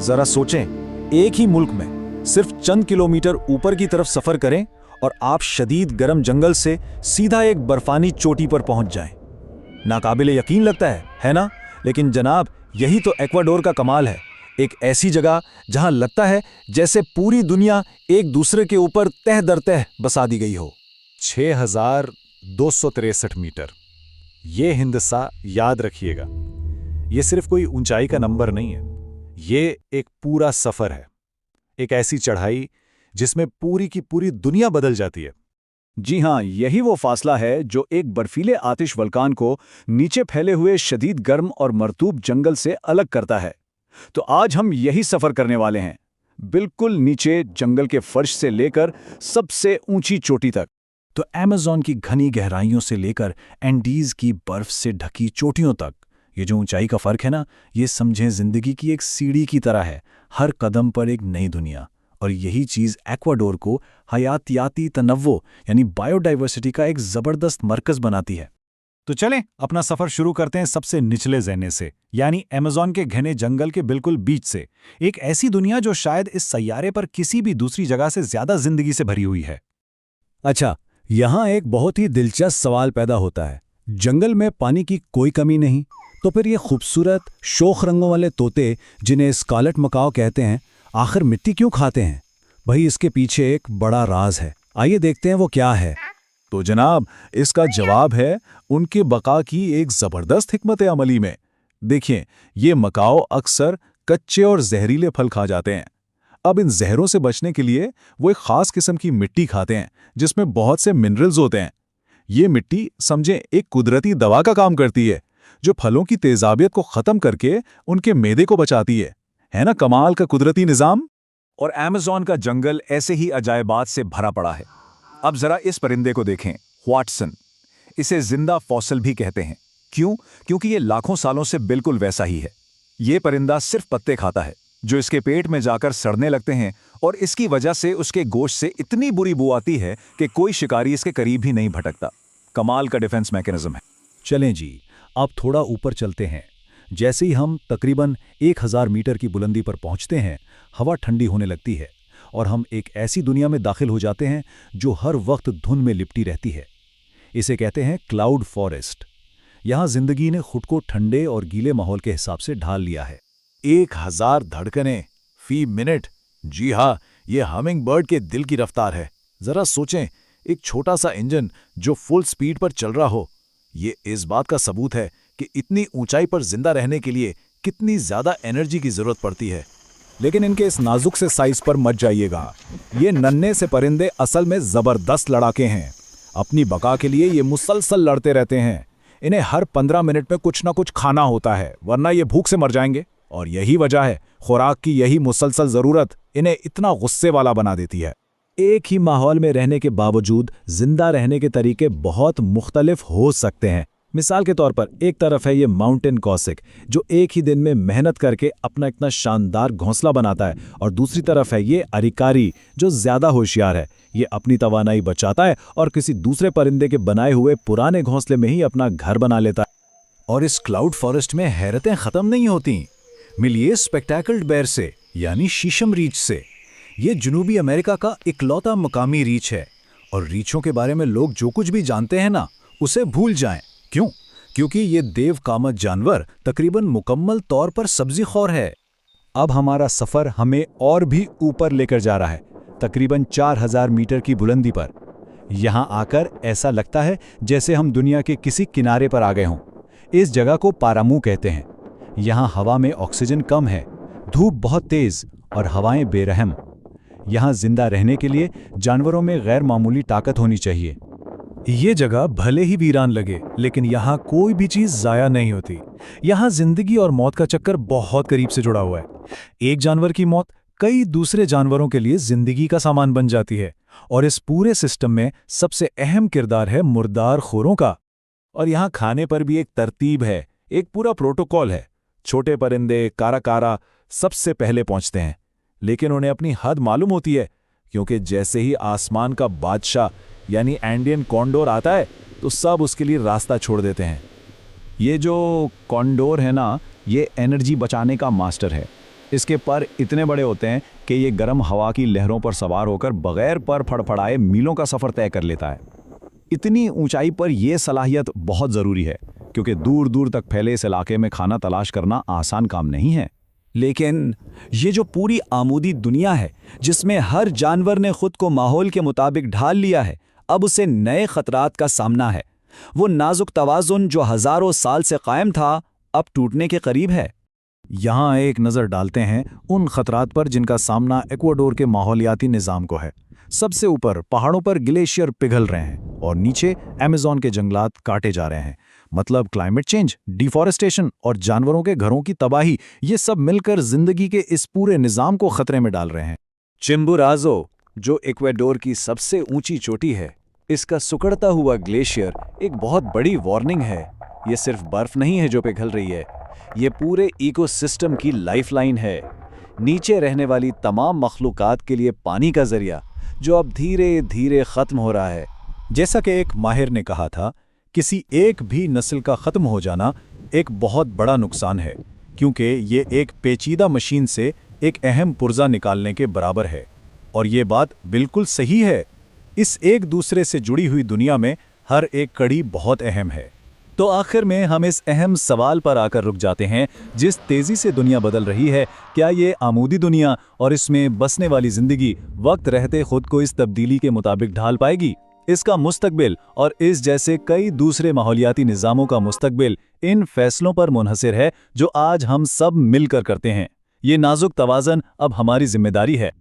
जरा सोचें, एक ही मुल्क में सिर्फ चंद किलोमीटर ऊपर की तरफ सफर करें और आप शदीद गर्म जंगल से सीधा एक बर्फानी चोटी पर पहुंच जाएं। नाकाबिले यकीन लगता है ना? लेकिन जनाब, यही तो एक्वाडोर का कमाल है। एक ऐसी जगह जहां लगता है जैसे पूरी दुनिया एक दूसरे के ऊपर तह दर तह बसा दी गई हो। 6263 मीटर। ये हिंदसा याद रखिएगा, ये सिर्फ कोई ऊंचाई का नंबर नहीं है, ये एक पूरा सफर है। एक ऐसी चढ़ाई जिसमें पूरी की पूरी दुनिया बदल जाती है। जी हां, यही वो फासला है जो एक बर्फीले आतिश वल्कान को नीचे फैले हुए शदीद गर्म और मरतूब जंगल से अलग करता है। तो आज हम यही सफर करने वाले हैं, बिल्कुल नीचे जंगल के फर्श से लेकर सबसे ऊंची चोटी तक। तो अमेज़न की घनी गहराइयों से लेकर एंडीज की बर्फ से ढकी चोटियों तक, ये जो ऊंचाई का फर्क है ना, ये समझें जिंदगी की एक सीढ़ी की तरह है, हर कदम पर एक नई दुनिया। और यही चीज़ एक्वाडोर को हयातियाती तनव्वो यानी बायोडाइवर्सिटी का एक ज़बरदस्त मरकज़ बनाती है। तो चलें अपना सफर शुरू करते हैं सबसे निचले ज़हने से, यानी अमेज़न के घने जंगल के बिल्कुल बीच से। एक ऐसी दुनिया जो शायद इस सैयारे पर किसी भी दूसरी जगह से ज़्यादा जिंदगी से भरी हुई है। अच्छा, यहाँ एक बहुत ही दिलचस्प सवाल पैदा होता है। जंगल में पानी की कोई कमी नहीं, तो फिर ये खूबसूरत शोख रंगों वाले तोते जिन्हें स्कारलेट मकाओ कहते हैं, आखिर मिट्टी क्यों खाते हैं? भाई, इसके पीछे एक बड़ा राज है। आइए देखते हैं वो क्या है। तो जनाब, इसका जवाब है उनके बका की एक ज़बरदस्त हिकमत अमली में। देखिए, ये मकाओ अक्सर कच्चे और जहरीले फल खा जाते हैं। अब इन जहरों से बचने के लिए वो एक खास किस्म की मिट्टी खाते हैं जिसमें बहुत से मिनरल्स होते हैं। ये मिट्टी समझें एक कुदरती दवा का काम करती है, जो फलों की तेजाबियत को ख़त्म करके उनके मैदे को बचाती है ना कमाल का कुदरती निज़ाम। और अमेज़न का जंगल ऐसे ही अजायबात से भरा पड़ा है। अब जरा इस परिंदे को देखें, वाटसन। इसे जिंदा फॉसिल भी कहते हैं। क्यों? क्योंकि ये लाखों सालों से बिल्कुल वैसा ही है। ये परिंदा सिर्फ पत्ते खाता है जो इसके पेट में जाकर सड़ने लगते हैं, और इसकी वजह से उसके गोश्त से इतनी बुरी बू आती है कि कोई शिकारी इसके करीब ही नहीं भटकता। कमाल का डिफेंस मैकेनिज्म है। चलें जी, अब थोड़ा ऊपर चलते हैं। जैसे ही हम तकरीबन 1000 मीटर की बुलंदी पर पहुंचते हैं, हवा ठंडी होने लगती है और हम एक ऐसी दुनिया में दाखिल हो जाते हैं जो हर वक्त धुंध में लिपटी रहती है। इसे कहते हैं क्लाउड फॉरेस्ट। यहाँ जिंदगी ने खुद को ठंडे और गीले माहौल के हिसाब से ढाल लिया है। 1000 धड़कनें फी मिनट। जी हाँ, ये हमिंग बर्ड के दिल की रफ्तार है। जरा सोचें, एक छोटा सा इंजन जो फुल स्पीड पर चल रहा हो। ये इस बात का सबूत है कि इतनी ऊंचाई पर जिंदा रहने के लिए कितनी ज्यादा एनर्जी की जरूरत पड़ती है। लेकिन इनके इस नाजुक से साइज पर मत जाइएगा। ये नन्हे से परिंदे असल में जबरदस्त लड़ाके हैं। अपनी बका के लिए ये मुसलसल लड़ते रहते हैं। इन्हें हर 15 मिनट में कुछ ना कुछ खाना होता है, वरना ये भूख से मर जाएंगे। और यही वजह है, खुराक की यही मुसलसल जरूरत इन्हें इतना गुस्से वाला बना देती है। एक ही माहौल में रहने के बावजूद जिंदा रहने के तरीके बहुत मुख्तलिफ हो सकते हैं। मिसाल के तौर पर एक तरफ है ये माउंटेन कॉसिक, जो एक ही दिन में मेहनत करके अपना इतना शानदार घोंसला बनाता है, और दूसरी तरफ है ये अरिकारी, जो ज्यादा होशियार है। ये अपनी तवानाई बचाता है और किसी दूसरे परिंदे के बनाए हुए पुराने घोंसले में ही अपना घर बना लेता है। और इस क्लाउड फॉरेस्ट में हैरतें खत्म नहीं होती। मिलिए स्पेक्टेकल्ड बेर से, यानी शीशम रीछ से। ये जनूबी अमेरिका का इकलौता मकामी रीछ है, और रीछों के बारे में लोग जो कुछ भी जानते हैं ना, उसे भूल जाएं। क्यों? क्योंकि ये देव कामत जानवर तकरीबन मुकम्मल तौर पर सब्जी खौर है। अब हमारा सफर हमें और भी ऊपर लेकर जा रहा है, तकरीबन 4000 मीटर की बुलंदी पर। यहाँ आकर ऐसा लगता है जैसे हम दुनिया के किसी किनारे पर आ गए हों। इस जगह को पारामू कहते हैं। यहाँ हवा में ऑक्सीजन कम है, धूप बहुत तेज और हवाएं बेरहम। यहाँ जिंदा रहने के लिए जानवरों में गैर मामूली ताकत होनी चाहिए। ये जगह भले ही वीरान लगे, लेकिन यहाँ कोई भी चीज जाया नहीं होती। यहाँ जिंदगी और मौत का चक्कर बहुत करीब से जुड़ा हुआ है। एक जानवर की मौत कई दूसरे जानवरों के लिए जिंदगी का सामान बन जाती है, और इस पूरे सिस्टम में सबसे अहम किरदार है मुर्दार खोरों का। और यहाँ खाने पर भी एक तरतीब है, एक पूरा प्रोटोकॉल है। छोटे परिंदे कारा सबसे पहले पहुंचते हैं, लेकिन उन्हें अपनी हद मालूम होती है, क्योंकि जैसे ही आसमान का बादशाह यानी एंडियन कॉन्डोर आता है तो सब उसके लिए रास्ता छोड़ देते हैं। ये जो कॉन्डोर है ना, ये एनर्जी बचाने का मास्टर है। इसके पर इतने बड़े होते हैं कि ये गर्म हवा की लहरों पर सवार होकर बगैर पर फड़फड़ाए मीलों का सफ़र तय कर लेता है। इतनी ऊंचाई पर यह सलाहियत बहुत ज़रूरी है, क्योंकि दूर दूर तक फैले इस इलाके में खाना तलाश करना आसान काम नहीं है। लेकिन ये जो पूरी आमूदी दुनिया है, जिसमें हर जानवर ने खुद को माहौल के मुताबिक ढाल लिया है, अब उसे नए खतरात का सामना है। वो नाजुक तवाज़ुन जो हज़ारों साल से कायम था, अब टूटने के करीब है। यहाँ एक नज़र डालते हैं उन खतरात पर जिनका सामना इक्वाडोर के माहौलियाती निज़ाम को है। सबसे ऊपर पहाड़ों पर ग्लेशियर पिघल रहे हैं और नीचे अमेज़न के जंगलात काटे जा रहे हैं। मतलब क्लाइमेट चेंज, डिफॉरेस्टेशन और जानवरों के घरों की तबाही, ये सब मिलकर जिंदगी के इस पूरे निज़ाम को खतरे में डाल रहे हैं। चिम्बुराज़ो, जो इक्वाडोर की सबसे ऊंची चोटी है, इसका सिकुड़ता हुआ ग्लेशियर एक बहुत बड़ी वार्निंग है। ये सिर्फ बर्फ नहीं है जो पिघल रही है, ये पूरे इकोसिस्टम की लाइफलाइन है। नीचे रहने वाली तमाम मखलूकात के लिए पानी का जरिया, जो अब धीरे धीरे खत्म हो रहा है। जैसा कि एक माहिर ने कहा था, किसी एक भी नस्ल का ख़त्म हो जाना एक बहुत बड़ा नुकसान है, क्योंकि ये एक पेचीदा मशीन से एक अहम पुर्जा निकालने के बराबर है। और ये बात बिल्कुल सही है। इस एक दूसरे से जुड़ी हुई दुनिया में हर एक कड़ी बहुत अहम है। तो आखिर में हम इस अहम सवाल पर आकर रुक जाते हैं, जिस तेज़ी से दुनिया बदल रही है, क्या ये आमूदी दुनिया और इसमें बसने वाली ज़िंदगी वक्त रहते खुद को इस तब्दीली के मुताबिक ढाल पाएगी? इसका मुस्तकबिल और इस जैसे कई दूसरे माहौलियाती निज़ामों का मुस्तकबिल इन फैसलों पर मुनहसिर है जो आज हम सब मिलकर करते हैं। ये नाजुक तवाज़न अब हमारी जिम्मेदारी है।